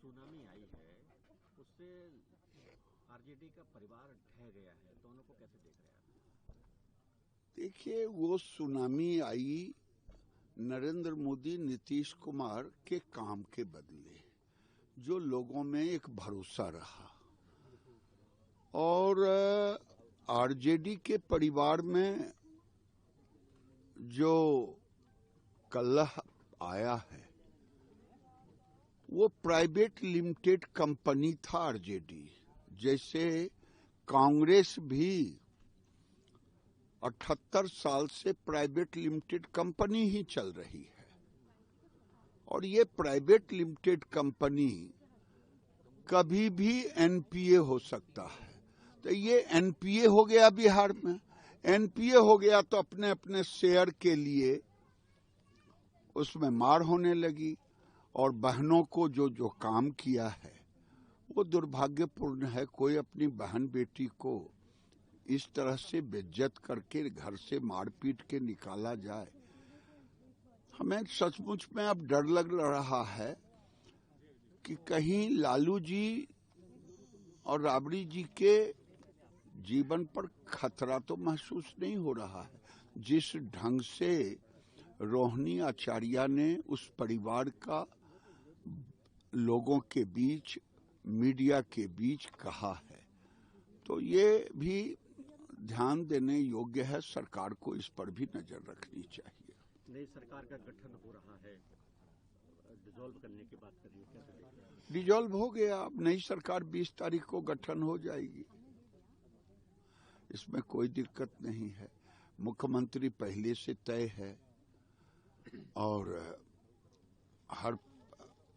Tsunami आई है उससे RJD का परिवार ढह गया है, दोनों को कैसे देख रहे हैं आप? देखिए, वो सुनामी आई नरेंद्र मोदी नीतीश कुमार के काम के बदले, जो लोगों में एक भरोसा रहा, और आरजेडी के परिवार में जो कलह आया है वो प्राइवेट लिमिटेड कंपनी था आरजेडी। जैसे कांग्रेस भी 78 साल से प्राइवेट लिमिटेड कंपनी ही चल रही है, और ये प्राइवेट लिमिटेड कंपनी कभी भी एनपीए हो सकता है। तो ये एनपीए हो गया बिहार में। एनपीए हो गया तो अपने अपने शेयर के लिए उसमें मार होने लगी, और बहनों को जो जो काम किया है वो दुर्भाग्यपूर्ण है। कोई अपनी बहन बेटी को इस तरह से बेइज्जत करके घर से मारपीट के निकाला जाए, हमें सचमुच में अब डर लग रहा है कि कहीं लालू जी और राबड़ी जी के जीवन पर खतरा तो महसूस नहीं हो रहा है। जिस ढंग से रोहिणी आचार्य ने उस परिवार का लोगों के बीच, मीडिया के बीच कहा है, तो ये भी ध्यान देने योग्य है। सरकार को इस पर भी नजर रखनी चाहिए। नई सरकार का गठन हो रहा है, डिसॉल्व करने की बात कर रही है, कैसे देख रहे हैं? डिसॉल्व हो गया, अब नई सरकार 20 तारीख को गठन हो जाएगी, इसमें कोई दिक्कत नहीं है। मुख्यमंत्री पहले से तय है, और हर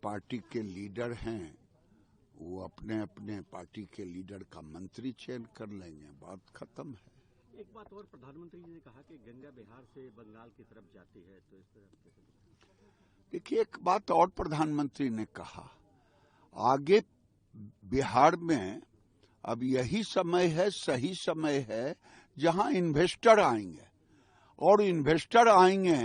पार्टी के लीडर हैं, वो अपने अपने पार्टी के लीडर का मंत्री चयन कर लेंगे, बात खत्म है। एक बात और, प्रधानमंत्री जी ने कहा कि गंगा बिहार से बंगाल की तरफ जाती है, तो इस तरह देखिए, एक बात और प्रधानमंत्री ने कहा, आगे बिहार में अब यही समय है, सही समय है जहां इन्वेस्टर आएंगे, और इन्वेस्टर आएंगे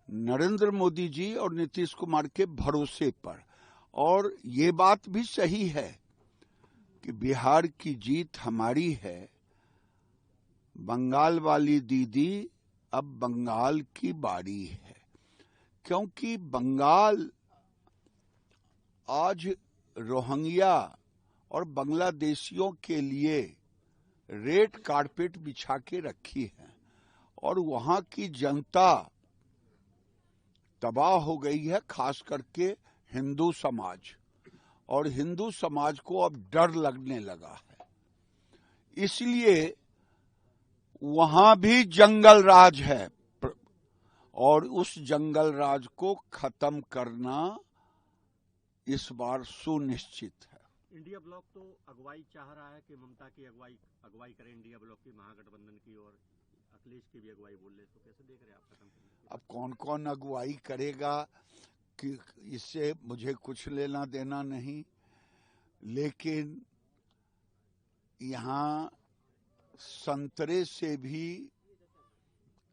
नरेंद्र मोदी जी और नीतीश कुमार के भरोसे पर। और ये बात भी सही है कि बिहार की जीत हमारी है। बंगाल वाली दीदी, अब बंगाल की बारी है, क्योंकि बंगाल आज रोहिंग्या और बांग्लादेशियों के लिए रेड कारपेट बिछा के रखी है, और वहां की जनता तबाह हो गई है, खास करके हिंदू समाज, और हिंदू समाज को अब डर लगने लगा है। इसलिए वहां भी जंगल राज है, और उस जंगल राज को खत्म करना इस बार सुनिश्चित है। इंडिया ब्लॉक तो अगुवाई चाह रहा है कि ममता की अगुवाई करे इंडिया ब्लॉक की, महागठबंधन की, और अखिलेश की भी अगुवाई बोल रहे, तो कैसे देख रहे हैं आप खत्म करने की? अब कौन कौन अगुवाई करेगा कि इससे मुझे कुछ लेना देना नहीं, लेकिन यहाँ संतरे से भी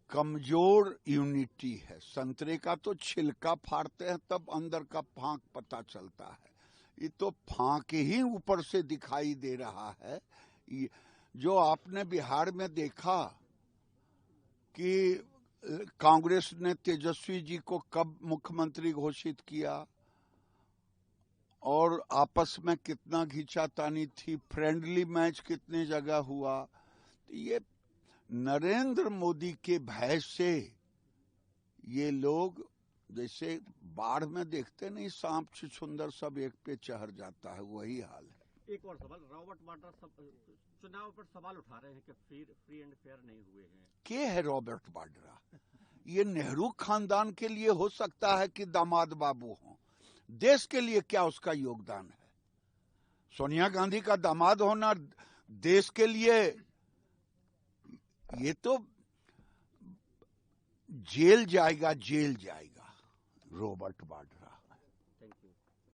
कमजोर यूनिटी है। संतरे का तो छिलका फाड़ते हैं तब अंदर का फांक पता चलता है, ये तो फांक ही ऊपर से दिखाई दे रहा है। जो आपने बिहार में देखा कि कांग्रेस ने तेजस्वी जी को कब मुख्यमंत्री घोषित किया, और आपस में कितना खींचातानी थी, फ्रेंडली मैच कितने जगह हुआ। तो ये नरेंद्र मोदी के भय से ये लोग, जैसे बाढ़ में देखते नहीं सांप छुछुंदर सब एक पे चढ़ जाता है, वही हाल है। एक और सवाल, रॉबर्ट वाड्रा चुनाव पर सवाल उठा रहे हैं कि फ्री एंड फेयर नहीं हुए हैं। के है रॉबर्ट वाड्रा? ये नेहरू खानदान के लिए हो सकता है कि दामाद बाबू हों, देश के लिए क्या उसका योगदान है? सोनिया गांधी का दामाद होना देश के लिए, ये तो जेल जाएगा रॉबर्ट वाड्रा।